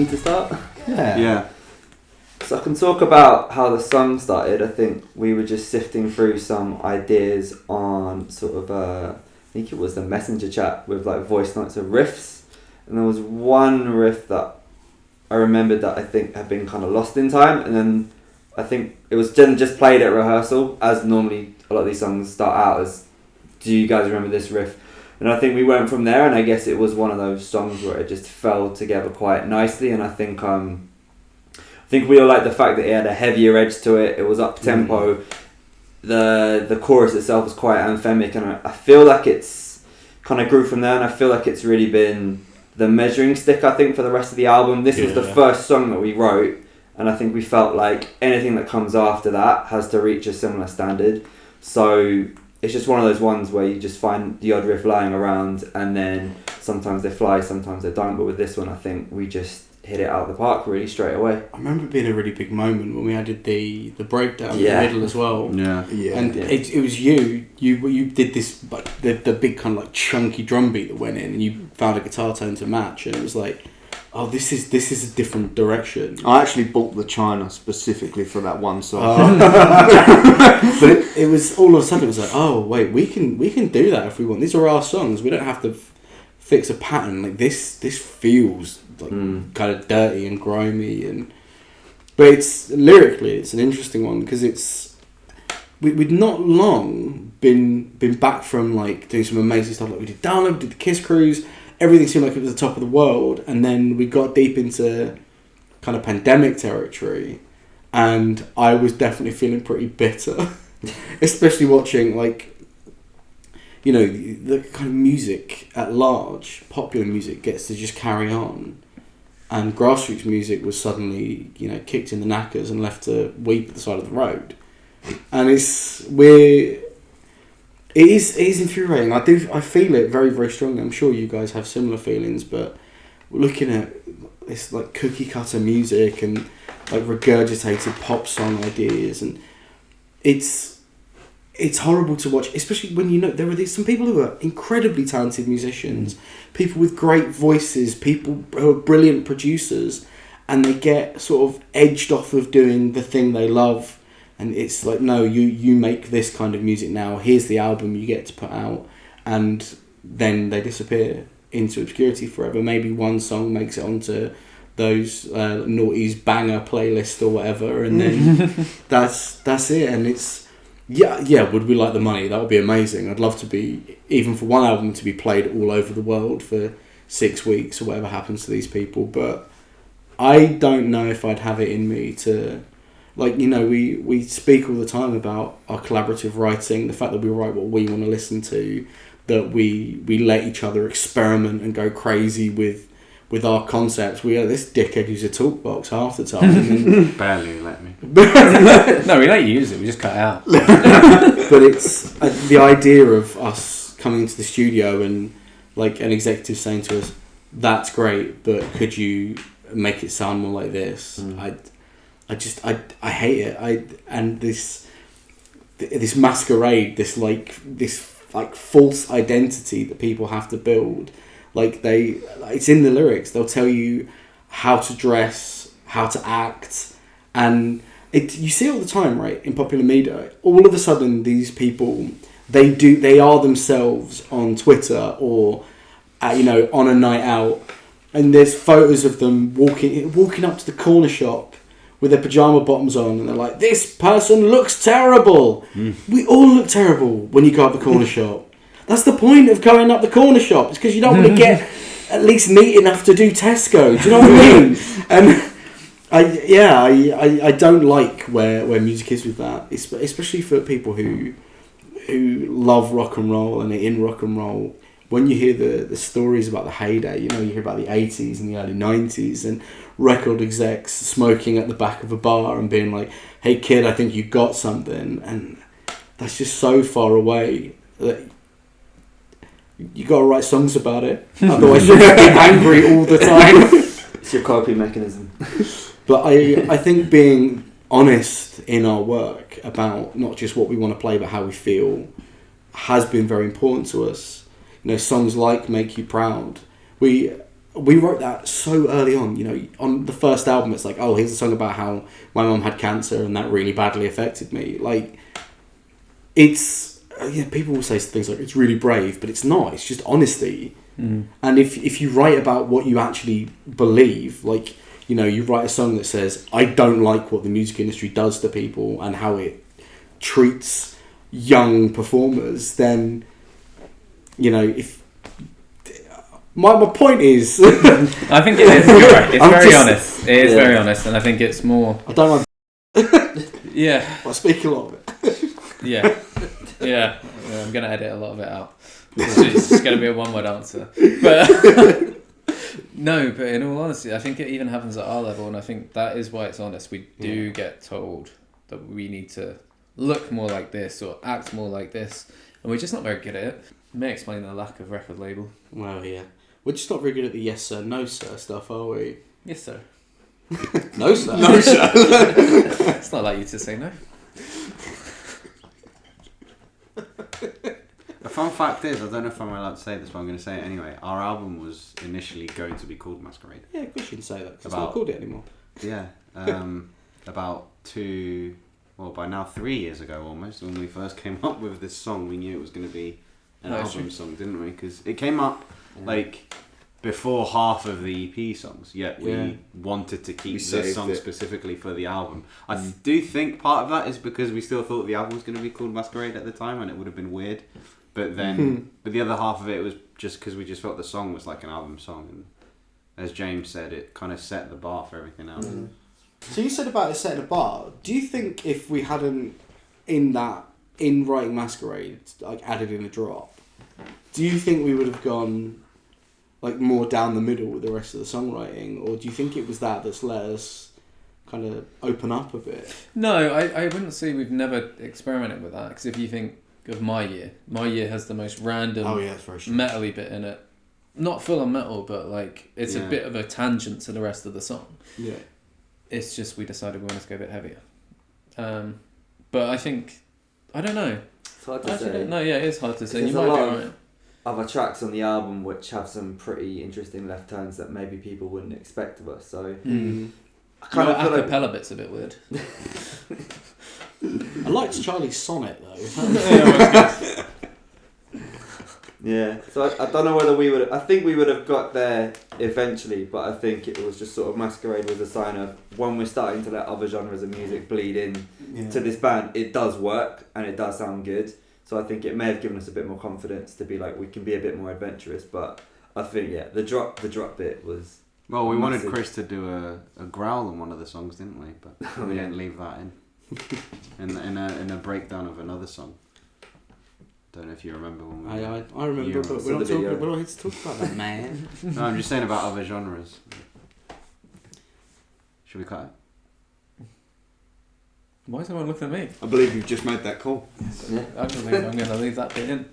me to start? Yeah. So I can talk about how the song started. I think we were just sifting through some ideas on sort of, I think it was the messenger chat with like voice notes of riffs. And there was one riff that I remembered that I think had been kind of lost in time. And then I think it was just played at rehearsal, as normally a lot of these songs start out as, do you guys remember this riff? And I think we went from there, and I guess it was one of those songs where it just fell together quite nicely. And I think we all liked the fact that it had a heavier edge to it. It was up tempo. The chorus itself was quite anthemic, and I feel like it's kind of grew from there. And I feel like it's really been the measuring stick, I think, for the rest of the album. This was the first song that we wrote, and I think we felt like anything that comes after that has to reach a similar standard. So it's just one of those ones where you just find the odd riff lying around, and then sometimes they fly, sometimes they don't. But with this one, I think we just hit it out of the park really straight away. I remember it being a really big moment when we added the breakdown in the middle as well. It was you did this, like the big kind of like chunky drum beat that went in, and you found a guitar tone to match, and it was like, oh, this is a different direction. I actually bought the China specifically for that one song. But it was all of a sudden it was like, oh wait, we can do that if we want. These are our songs. We don't have to fix a pattern. Like this feels like kind of dirty and grimy, but it's lyrically it's an interesting one because we'd not long been back from like doing some amazing stuff. Like we did Download, we did the Kiss Cruise. Everything seemed like it was the top of the world, and then we got deep into kind of pandemic territory, and I was definitely feeling pretty bitter, especially watching like, you know, the kind of music at large, popular music gets to just carry on, and grassroots music was suddenly, you know, kicked in the knackers and left to weep at the side of the road, and it is infuriating. I feel it very, very strongly. I'm sure you guys have similar feelings, but we're looking at this like cookie cutter music and like regurgitated pop song ideas, and it's horrible to watch, especially when you know there are some people who are incredibly talented musicians, people with great voices, people who are brilliant producers, and they get sort of edged off of doing the thing they love. And it's like, no, you make this kind of music now. Here's the album you get to put out. And then they disappear into obscurity forever. Maybe one song makes it onto those Naughty's banger playlist or whatever. And then that's it. And it's, yeah, would we like the money? That would be amazing. I'd love to be, even for one album, to be played all over the world for 6 weeks or whatever happens to these people. But I don't know if I'd have it in me to... Like, you know, we speak all the time about our collaborative writing, the fact that we write what we want to listen to, that we let each other experiment and go crazy with our concepts. We are this dickhead who's a talk box half the time. Barely let me. No, we let you use it, we just cut it out. But it's the idea of us coming into the studio and like an executive saying to us, that's great, but could you make it sound more like this? I hate it. And this masquerade, this false identity that people have to build. Like it's in the lyrics. They'll tell you how to dress, how to act, and you see it all the time, right? In popular media, all of a sudden these people they are themselves on Twitter or on a night out, and there's photos of them walking up to the corner shop with their pyjama bottoms on, and they're like, this person looks terrible. We all look terrible when you go up the corner shop. That's the point of going up the corner shop. It's because you don't want to get at least neat enough to do Tesco. Do you know what I mean? And I don't like where music is with that, especially for people who love rock and roll and are in rock and roll. When you hear the stories about the heyday, you hear about the 80s and the early 90s and record execs smoking at the back of a bar and being like, hey kid, I think you got something, and that's just so far away that you got to write songs about it, otherwise you're going to be angry all the time. It's your coping mechanism. But I think being honest in our work about not just what we want to play but how we feel has been very important to us. Songs like Make You Proud, we wrote that so early on. You know, on the first album, it's like, oh, here's a song about how my mum had cancer and that really badly affected me. Like, it's people will say things like it's really brave, but it's not. It's just honesty. And if you write about what you actually believe, like, you know, you write a song that says, I don't like what the music industry does to people and how it treats young performers, then, you know, if my point is I think it is, you're right, it's very honest. It is very honest, and I think it's more, I don't like yeah, I speak a lot of it. yeah, I'm gonna edit a lot of it out. It's just gonna be a one-word answer, but no, but in all honesty, I think it even happens at our level, and I think that is why it's honest. We do get told that we need to look more like this or act more like this, and we're just not very good at it. It may explain the lack of record label. Well, yeah, we're just not very good at the yes sir, no sir stuff, are we? Yes, sir. No sir. No sir. It's not like you to say no. The fun fact is, I don't know if I'm allowed to say this, but I'm going to say it anyway. Our album was initially going to be called Masquerade. Yeah, of course you can say that, because it's not called it anymore. Yeah. About by now 3 years ago almost, when we first came up with this song, we knew it was going to be an album song, didn't we? Because it came up like before half of the EP songs, yet we wanted to keep this song specifically for the album. I do think part of that is because we still thought the album was going to be called Masquerade at the time, and it would have been weird. But then, but the other half of it was just because we just felt the song was like an album song, and as James said, it kind of set the bar for everything else. So you said about it setting a bar. Do you think if we hadn't in writing Masquerade, like added in a drop, do you think we would have gone like more down the middle with the rest of the songwriting, or do you think it was that's let us kind of open up a bit? No, I wouldn't say we've never experimented with that, because if you think of My Year has the most random metal-y bit in it. Not full on metal, but like it's a bit of a tangent to the rest of the song. Yeah. It's just we decided we wanted to go a bit heavier. But I think, I don't know. It's hard to say. No, yeah, it is hard to say. There's you a might lot be of right. other tracks on the album which have some pretty interesting left turns that maybe people wouldn't expect of us. So I kind of feel like acapella bit's a bit weird. I liked Charlie's sonnet though. Yeah, so I don't know whether we would. I think we would have got there eventually, but I think it was just sort of Masquerade was a sign of when we're starting to let other genres of music bleed in to this band. It does work and it does sound good. So I think it may have given us a bit more confidence to be like we can be a bit more adventurous. But I think the drop bit was. Well, we massive. wanted Chris to do a growl on one of the songs, didn't we? But we didn't leave that in. in a breakdown of another song. Don't know if you remember when we. I remember, but we're not here to talk about that, man. No, I'm just saying about other genres. Should we cut it? Why is everyone looking at me? I believe you've just made that call. I don't think I'm going to leave that bit in.